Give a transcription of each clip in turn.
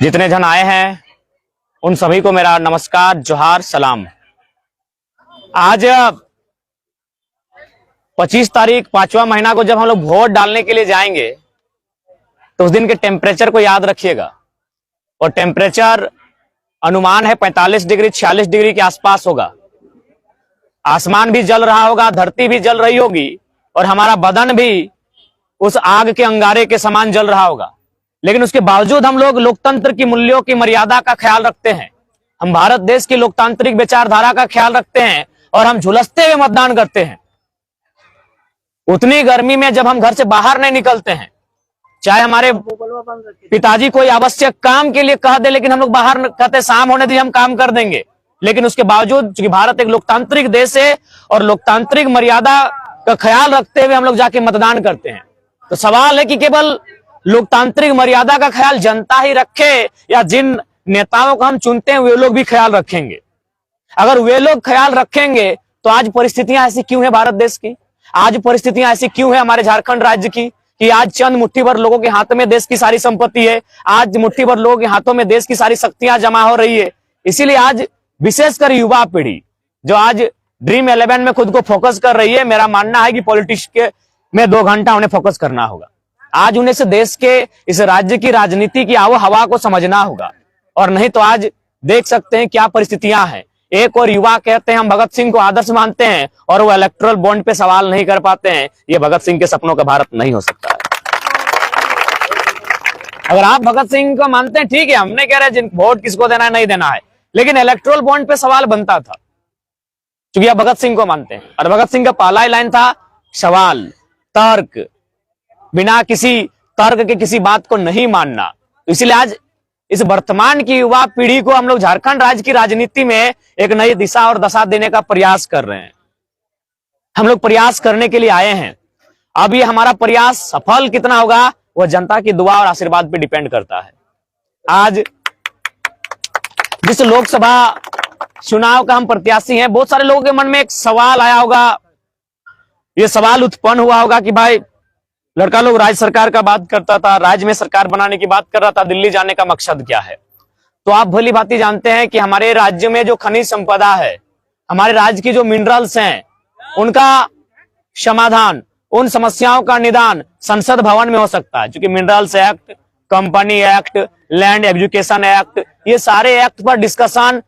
जितने जन आए हैं उन सभी को मेरा नमस्कार, जोहार, सलाम। आज 25 तारीख 5वां महीना को जब हम लोग वोट डालने के लिए जाएंगे तो उस दिन के टेम्परेचर को याद रखिएगा। और टेम्परेचर अनुमान है 45 डिग्री 46 डिग्री के आसपास होगा। आसमान भी जल रहा होगा, धरती भी जल रही होगी और हमारा बदन भी उस आग के अंगारे के समान जल रहा होगा। लेकिन उसके बावजूद हम लोग लोकतंत्र की मूल्यों की मर्यादा का ख्याल रखते हैं। हम भारत देश की लोकतांत्रिक विचारधारा का ख्याल रखते हैं और हम झुलसते हुए मतदान करते हैं। उतनी गर्मी में जब हम घर से बाहर नहीं निकलते हैं, चाहे हमारे पिताजी कोई आवश्यक काम के लिए कह दे, लेकिन हम लोग बाहर कहते शाम होने दीजिए हम काम कर देंगे। लेकिन उसके बावजूद चूंकि भारत एक लोकतांत्रिक देश है और लोकतांत्रिक मर्यादा का ख्याल रखते हुए हम लोग जाके मतदान करते हैं। तो सवाल है कि केवल लोकतांत्रिक मर्यादा का ख्याल जनता ही रखे या जिन नेताओं को हम चुनते हैं वे लोग भी ख्याल रखेंगे। अगर वे लोग ख्याल रखेंगे तो आज परिस्थितियां ऐसी क्यों है भारत देश की, आज परिस्थितियां ऐसी क्यों है हमारे झारखंड राज्य की कि आज चंद मुट्ठी भर लोगों के हाथ में देश की सारी संपत्ति है, आज मुट्ठी भर लोगों के हाथों में देश की सारी शक्तियां जमा हो रही है। इसीलिए आज विशेषकर युवा पीढ़ी जो आज ड्रीम 11 में खुद को फोकस कर रही है, मेरा मानना है कि पॉलिटिक्स के में 2 घंटा उन्हें फोकस करना होगा। आज उन्हें से देश के इस राज्य की राजनीति की आवो हवा को समझना होगा, और नहीं तो आज देख सकते हैं क्या परिस्थितियां हैं। एक और युवा कहते हैं हम भगत सिंह को आदर्श मानते हैं और वो इलेक्टोरल बॉन्ड पे सवाल नहीं कर पाते हैं। ये भगत सिंह के सपनों का भारत नहीं हो सकता है। अगर आप भगत सिंह को मानते हैं ठीक है, हम नहीं कह रहे जिन वोट किसको देना है नहीं देना है, लेकिन इलेक्टोरल बॉन्ड पे सवाल बनता था क्योंकि आप भगत सिंह को मानते हैं। और भगत सिंह का पहला ही लाइन था सवाल, तर्क, बिना किसी तर्क के किसी बात को नहीं मानना। तो इसलिए आज इस वर्तमान की युवा पीढ़ी को हम लोग झारखंड राज्य की राजनीति में एक नई दिशा और दशा देने का प्रयास कर रहे हैं। हम लोग प्रयास करने के लिए आए हैं। अब ये हमारा प्रयास सफल कितना होगा वह जनता की दुआ और आशीर्वाद पे डिपेंड करता है। आज जिस लोकसभा चुनाव का हम प्रत्याशी हैं, बहुत सारे लोगों के मन में एक सवाल आया होगा, ये सवाल उत्पन्न हुआ होगा कि भाई लड़का लोग राज्य सरकार का बात करता था, राज्य में सरकार बनाने की बात कर रहा था, दिल्ली जाने का मकसद क्या है। तो आप भली भांति जानते हैं कि हमारे राज्य में जो खनिज संपदा है, हमारे राज्य की जो मिनरल्स हैं, उनका समाधान, उन समस्याओं का निदान संसद भवन में हो सकता है। क्योंकि minerals act, company act, land education act, ये सारे एक्ट पर डिस्कशन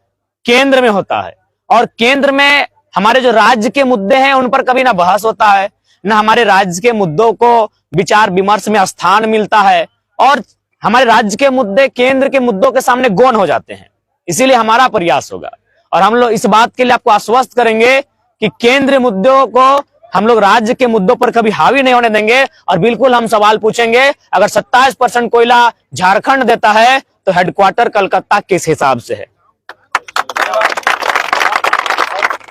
केंद्र में होता है और केंद्र में हमारे जो राज्य के मुद्दे हैं उन पर कभी ना बहस होता है, ना हमारे राज्य के मुद्दों को विचार विमर्श में स्थान मिलता है, और हमारे राज्य के मुद्दे केंद्र के मुद्दों के सामने गौण हो जाते हैं। इसीलिए हमारा प्रयास होगा और हम लोग इस बात के लिए आपको आश्वस्त करेंगे कि केंद्रीय मुद्दों को हम लोग राज्य के मुद्दों पर कभी हावी नहीं होने देंगे। और बिल्कुल हम सवाल पूछेंगे, अगर 27% कोयला झारखंड देता है तो हेडक्वार्टर कलकत्ता किस हिसाब से है।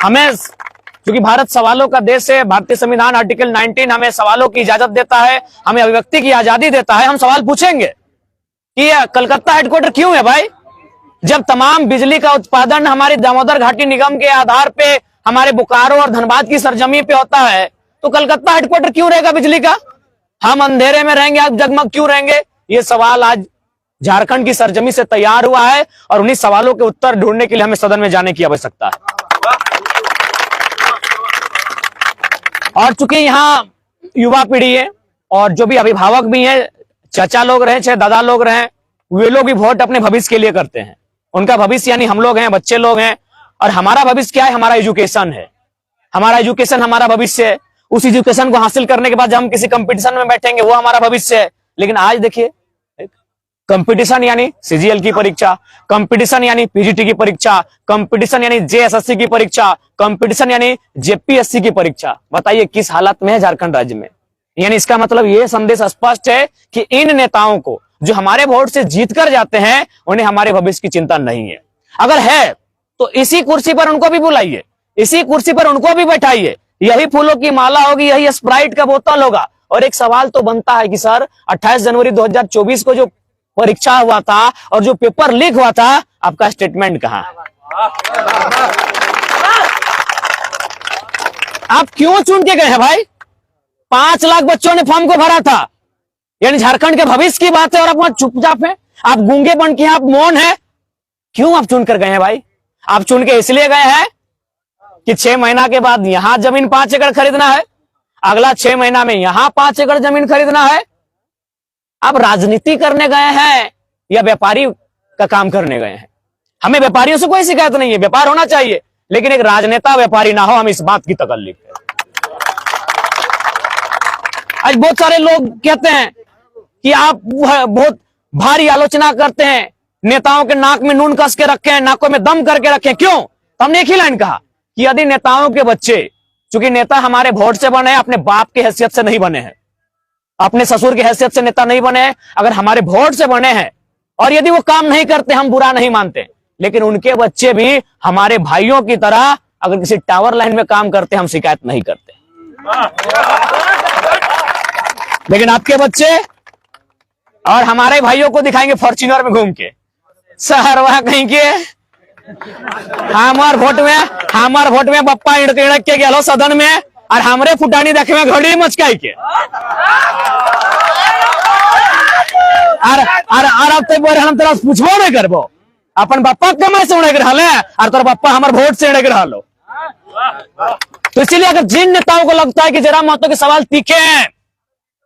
हमें क्योंकि भारत सवालों का देश है, भारतीय संविधान आर्टिकल 19 हमें सवालों की इजाजत देता है, हमें अभिव्यक्ति की आजादी देता है। हम सवाल पूछेंगे कि यह कलकत्ता हेडक्वार्टर क्यों है भाई, जब तमाम बिजली का उत्पादन हमारी दामोदर घाटी निगम के आधार पे हमारे बोकारो और धनबाद की सरजमी पे होता है, तो कलकत्ता हेडक्वार्टर क्यों रहेगा बिजली का। हम अंधेरे में रहेंगे, आप जगमग क्यों रहेंगे। ये सवाल आज झारखंड की सरजमी से तैयार हुआ है और उन्हीं सवालों के उत्तर ढूंढने के लिए हमें सदन में जाने की आवश्यकता है। और चूंकि यहाँ युवा पीढ़ी है और जो भी अभिभावक भी हैं, चाचा लोग रहे चाहे दादा लोग रहे, वे लोग भी वोट अपने भविष्य के लिए करते हैं। उनका भविष्य यानी हम लोग हैं, बच्चे लोग हैं, और हमारा भविष्य क्या है, हमारा एजुकेशन है। हमारा एजुकेशन हमारा भविष्य है। उस एजुकेशन को हासिल करने के बाद जब हम किसी कंपटीशन में बैठेंगे वो हमारा भविष्य है। लेकिन आज देखिए, कंपटीशन यानी सीजीएल की परीक्षा, कंपटीशन यानी पीजीटी की परीक्षा, कंपटीशन यानी जेएसएससी की परीक्षा, कंपटीशन यानी जेपीएससी की परीक्षा। बताइए किस हालत में है झारखंड राज्य में। यानी इसका मतलब यह संदेश स्पष्ट है कि इन नेताओं को जो हमारे वोट से जीत कर जाते हैं उन्हें हमारे भविष्य की चिंता नहीं है। अगर है तो इसी कुर्सी पर उनको भी बुलाइए, इसी कुर्सी पर उनको भी बैठाइए, यही फूलों की माला होगी, यही स्प्राइट का बोतल होगा। और एक सवाल तो बनता है कि सर 28 जनवरी 2024 को जो परीक्षा हुआ था और जो पेपर लीक हुआ था, आपका स्टेटमेंट कहां है। आप क्यों चुन के गए हैं भाई। 5 लाख बच्चों ने फॉर्म को भरा था, यानी झारखंड के भविष्य की बात है और आप वहां चुपचाप हैं। आप गूंगे बन के आप मौन है, क्यों आप चुन कर गए हैं भाई? आप चुन के इसलिए गए हैं कि 6 महीना के बाद यहां जमीन 5 एकड़ खरीदना है, अगला 6 महीना में यहां 5 एकड़ जमीन खरीदना है। आप राजनीति करने गए हैं या व्यापारी का काम करने गए हैं? हमें व्यापारियों से कोई शिकायत नहीं है, व्यापार होना चाहिए, लेकिन एक राजनेता व्यापारी ना हो, हम इस बात की तकल्लीफ है। आज बहुत सारे लोग कहते हैं कि आप बहुत भारी आलोचना करते हैं, नेताओं के नाक में नून कस के रखे हैं, नाकों में दम करके रखे हैं, क्यों? तो हमने एक ही लाइन कहा कि यदि नेताओं के बच्चे, चूंकि नेता हमारे वोट से बने हैं, अपने बाप की हैसियत से नहीं बने हैं, अपने ससुर की हैसियत से नेता नहीं बने हैं, अगर हमारे वोट से बने हैं और यदि वो काम नहीं करते, हम बुरा नहीं मानते, लेकिन उनके बच्चे भी हमारे भाइयों की तरह अगर किसी टावर लाइन में काम करते, हम शिकायत नहीं करते। लेकिन आपके बच्चे और हमारे भाइयों को दिखाएंगे फॉर्च्यूनर में घूम के, शहर वहां कहीं के हमार वोट में बप्पा इड़क के गेलो सदन में, और हमरे फुटानी देखे में घड़ी मचकाई के अब तक हम तेरा पूछबो नहीं करबो, अपन बप्पा कमाई से उड़े रहा और तोर बप्पा हमारे वोट से उड़े रहा। तो इसीलिए अगर जिन नेताओं को लगता है कि जरा महतो के सवाल तीखे हैं,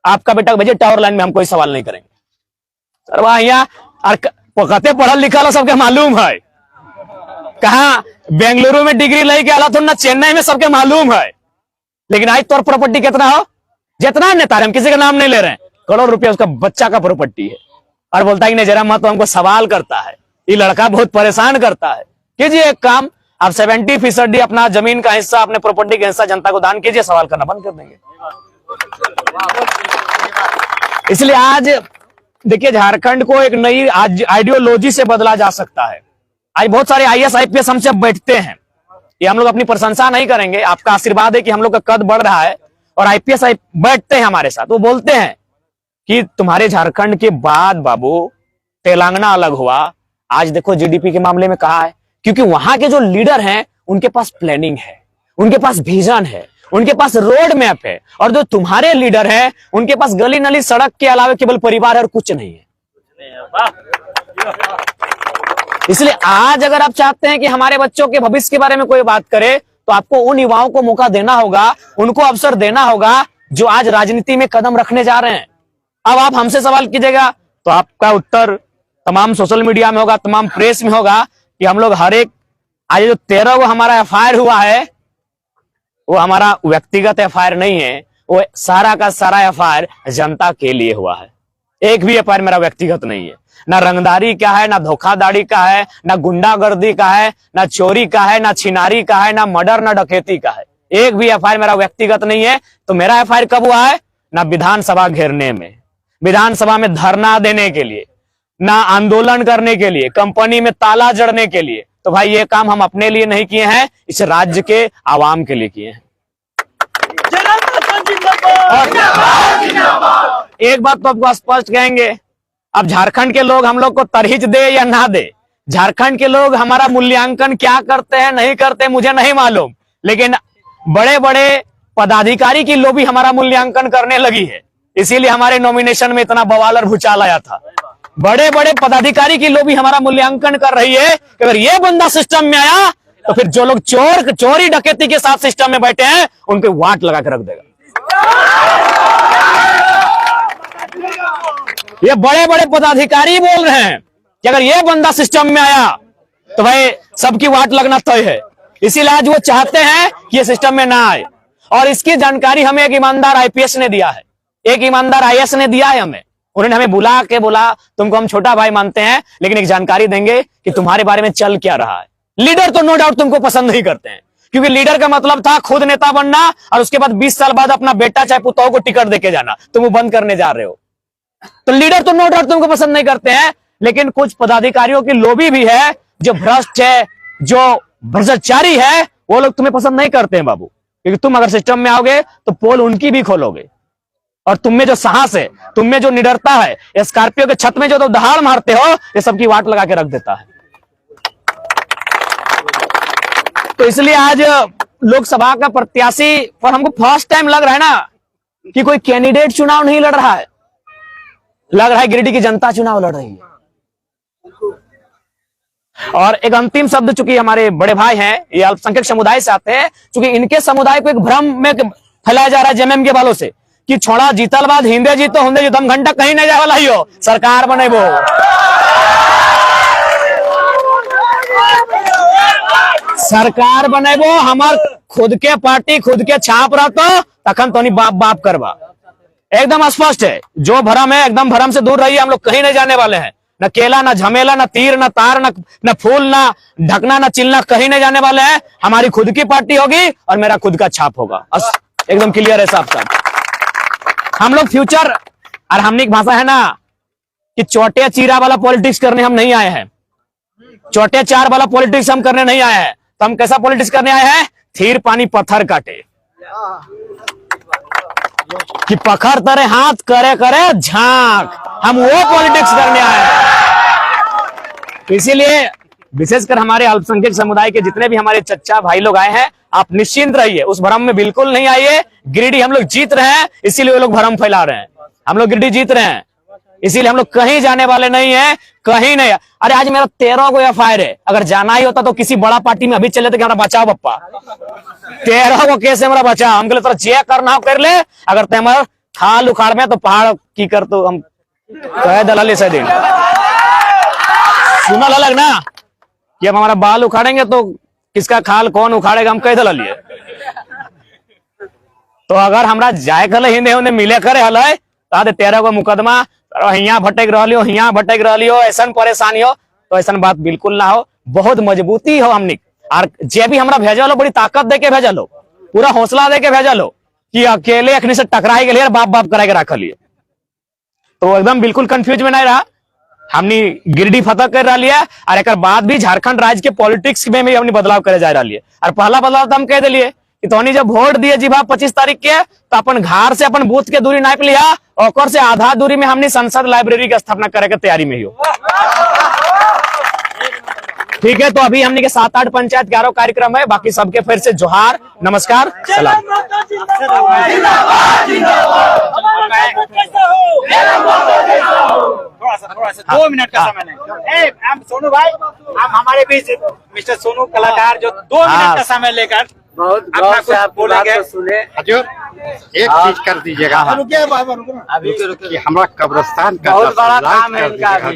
आपका बेटा भेजे टावर लाइन में, हम कोई सवाल नहीं करेंगे। सर वह यहाँ कते पढ़ल लिखल सबके मालूम है, कहा बेंगलुरु में डिग्री लेके आला तो ना चेन्नई में सबके मालूम है, लेकिन आज तोर प्रॉपर्टी कितना हो, जितना नेता हम किसी का नाम नहीं ले रहे हैं, करोड़ रुपया उसका बच्चा का प्रॉपर्टी है, और बोलता है कि नहीं जरा मत, हमको सवाल करता है, ये लड़का बहुत परेशान करता है। कीजिए एक काम, आप 70% अपना जमीन का हिस्सा, अपने प्रॉपर्टी का हिस्सा जनता को दान कीजिए, सवाल करना बंद कर देंगे। इसलिए आज देखिए, झारखंड को एक नई आइडियोलॉजी से बदला जा सकता है। आज बहुत सारे IAS IPS हमसे बैठते हैं, ये हम लोग अपनी प्रशंसा नहीं करेंगे, आपका आशीर्वाद है कि हम लोग का कद बढ़ रहा है, और IPS बैठते हैं हमारे साथ, वो बोलते हैं कि तुम्हारे झारखंड के बाद बाबू तेलंगाना अलग हुआ। आज देखो GDP के मामले में कहा है, क्योंकि वहां के जो लीडर हैं उनके पास प्लानिंग है, उनके पास विजन है, उनके पास रोड मैप है, और जो तुम्हारे लीडर हैं उनके पास गली नली सड़क के अलावा केवल परिवार और कुछ नहीं है। इसलिए आज अगर आप चाहते हैं कि हमारे बच्चों के भविष्य के बारे में कोई बात करे, तो आपको उन युवाओं को मौका देना होगा, उनको अवसर देना होगा जो आज राजनीति में कदम रखने जा रहे हैं। अब आप हमसे सवाल कीजिएगा तो आपका उत्तर तमाम सोशल मीडिया में होगा, तमाम प्रेस में होगा कि हम लोग हर एक, आज जो 13 वो हमारा FIR हुआ है, वो हमारा व्यक्तिगत FIR नहीं है, वो सारा का सारा FIR जनता के लिए हुआ है। एक भी FIR मेरा व्यक्तिगत नहीं है, ना रंगदारी का है, ना धोखाधड़ी का है, ना गुंडागर्दी का है, ना चोरी का है, ना छिनारी का है, ना मर्डर, ना डकैती का है। एक भी FIR मेरा व्यक्तिगत नहीं है। तो मेरा FIR कब हुआ है? ना विधानसभा घेरने में, विधानसभा में धरना देने के लिए, ना आंदोलन करने के लिए, कंपनी में ताला जड़ने के लिए। तो भाई ये काम हम अपने लिए नहीं किए हैं, इस राज्य के आवाम के लिए किए हैं। एक बात तो आपको स्पष्ट कहेंगे, अब झारखंड के लोग हम लोग को तरहीज दे या ना दे, झारखंड के लोग हमारा मूल्यांकन क्या करते हैं नहीं करते मुझे नहीं मालूम, लेकिन बड़े बड़े पदाधिकारी की लोभी हमारा मूल्यांकन करने लगी है। इसीलिए हमारे नॉमिनेशन में इतना बवाल और भूचाल आया था। बड़े बड़े पदाधिकारी की लोभी हमारा मूल्यांकन कर रही है कि अगर ये बंदा सिस्टम में आया तो फिर जो लोग चोरी डकैती के साथ सिस्टम में बैठे हैं उनके वाट लगा के रख देगा। ये बड़े बड़े पदाधिकारी बोल रहे हैं कि अगर ये बंदा सिस्टम में आया तो भाई सबकी वाट लगना तय है। इसीलिए आज वो चाहते हैं कि ये सिस्टम में ना आए, और इसकी जानकारी हमें एक ईमानदार IPS ने दिया है, एक ईमानदार IAS ने दिया है उन्होंने हमें बुला के बोला तुमको हम छोटा भाई मानते हैं, लेकिन एक जानकारी देंगे कि तुम्हारे बारे में चल क्या रहा है। लीडर तो नो डाउट तुमको पसंद नहीं करते हैं, क्योंकि लीडर का मतलब था खुद नेता बनना और उसके बाद 20 साल बाद अपना बेटा चाहे पुतों को टिकट देके जाना। तुम वो बंद करने जा रहे हो। तो लीडर तो नो डाउट तुमको पसंद नहीं करते हैं, लेकिन कुछ पदाधिकारियों की लोभी भी है, जो भ्रष्ट है, जो भ्रष्टाचारी है, वो लोग तुम्हें पसंद नहीं करते हैं बाबू, क्योंकि तुम अगर सिस्टम में आओगे तो पोल उनकी भी खोलोगे। और तुम में जो साहस है, तुम में जो निडरता है, स्कॉर्पियो के छत में जो तो दहाड़ मारते हो, ये सबकी वाट लगा के रख देता है। तो इसलिए आज लोकसभा का प्रत्याशी पर हमको फर्स्ट टाइम लग रहा है ना कि कोई कैंडिडेट चुनाव नहीं लड़ रहा है, लग रहा है गिरिडीह की जनता चुनाव लड़ रही है। और एक अंतिम शब्द, चूंकि हमारे बड़े भाई हैं, ये अल्पसंख्यक समुदाय से आते हैं, चूंकि इनके समुदाय को एक भ्रम में फैलाया जा रहा है जेएमएम के वालों से कि छोड़ा जीतल बाद हिंदे जीतो हिंदे जीतो, हम घंटा कहीं नहीं जाए वाला ही हो, सरकार बने वो सरकार बने वो हमार खुद के पार्टी खुद के छाप रहता तखन तो नहीं बाप बाप करवा। एकदम स्पष्ट है, जो भरम है एकदम भरम से दूर रहिए, हम लोग कहीं नहीं जाने वाले हैं, न केला न झमेला न तीर न तार न फूल न ढकना न चिलना, कहीं नहीं जाने वाले हैं। हमारी खुद की पार्टी होगी और मेरा खुद का छाप होगा, एकदम क्लियर है साहब साहब। हम लोग फ्यूचर, और हमने एक भाषा है ना कि चौटे चीरा वाला पॉलिटिक्स करने हम नहीं आए हैं, चौटे चार वाला पॉलिटिक्स हम करने नहीं आए हैं। तो हम कैसा पॉलिटिक्स करने आए हैं? थीर पानी पत्थर काटे कि पखर तरे हाथ करे करे झांक, हम वो पॉलिटिक्स करने आए हैं। इसीलिए विशेषकर हमारे अल्पसंख्यक समुदाय के जितने भी हमारे चच्चा भाई लोग आए हैं, आप निश्चिंत रहिए, उस भ्रम में बिल्कुल नहीं आइए। गिरिडीह हम लोग जीत रहे हैं, इसीलिए वो लोग भ्रम फैला रहे हैं। हम लोग गिरिडीह जीत रहे हैं, इसीलिए हम लोग कहीं जाने वाले नहीं है, कहीं नहीं। अरे आज मेरा 13 को एफआईआर है, अगर जाना ही होता तो किसी बड़ा पार्टी में अभी चले थे कि हमारा बचाओ पप्पा, 13 को कैसे हमारा बचाओ, हम कहते जे करना हो कर ले, अगर ते हमारा खाल उखाड़ में तो पहाड़ की कर, तो हम कह दलाली से दिन सुना अलग ना कि अब हमारा बाल उखाड़ेंगे तो किसका खाल कौन उखाड़ेगा, हम कह दलाली। तो अगर हमरा जाए कल हिंदे उन्हें मिले करे हल 13 को मुकदमा हिया भटक रही हो, हिया भटक रही हो, ऐसा परेशानी हो, तो ऐसा बात बिल्कुल ना हो। बहुत मजबूती हो हमने, और जे भी हमरा भेजल हो बड़ी ताकत दे के भेजल हो, पूरा हौसला दे के भेजल हो कि अकेले अखनी से टकराई गए बाप बाप करा के रखल है। तो एकदम बिल्कुल कंफ्यूज में नहीं रहा, हमने गिरिडीह फतह कर रही है, और एक बाद भी झारखंड राज्य के पॉलिटिक्स में भी हमने बदलाव करे जा रही है। और पहला बदलाव तो हम कह दिलिए कि तो जब वोट दिए जी 25 तारीख के, तो अपन घर से अपन बूथ के दूरी नाप लिया, और से आधा दूरी में हमने संसद लाइब्रेरी की स्थापना करे के तैयारी में ही हो। ठीक है, तो अभी हमने के 7-8 पंचायत 11 कार्यक्रम है, बाकी सबके फिर से जोहार, नमस्कार, सलाम। थोड़ा सा 2 मिनट का समय नहीं, हम सोनू भाई, हम हमारे बीच मिस्टर सोनू कलाकार जो 2 मिनट का समय लेकर बहुत गौर से आप बोलेंगे। सुने। हजूर एक चीज कर दीजिएगा, रुकिए कि हमारा कब्रिस्तान का बहुत बड़ा दफन काम है इनका अभी।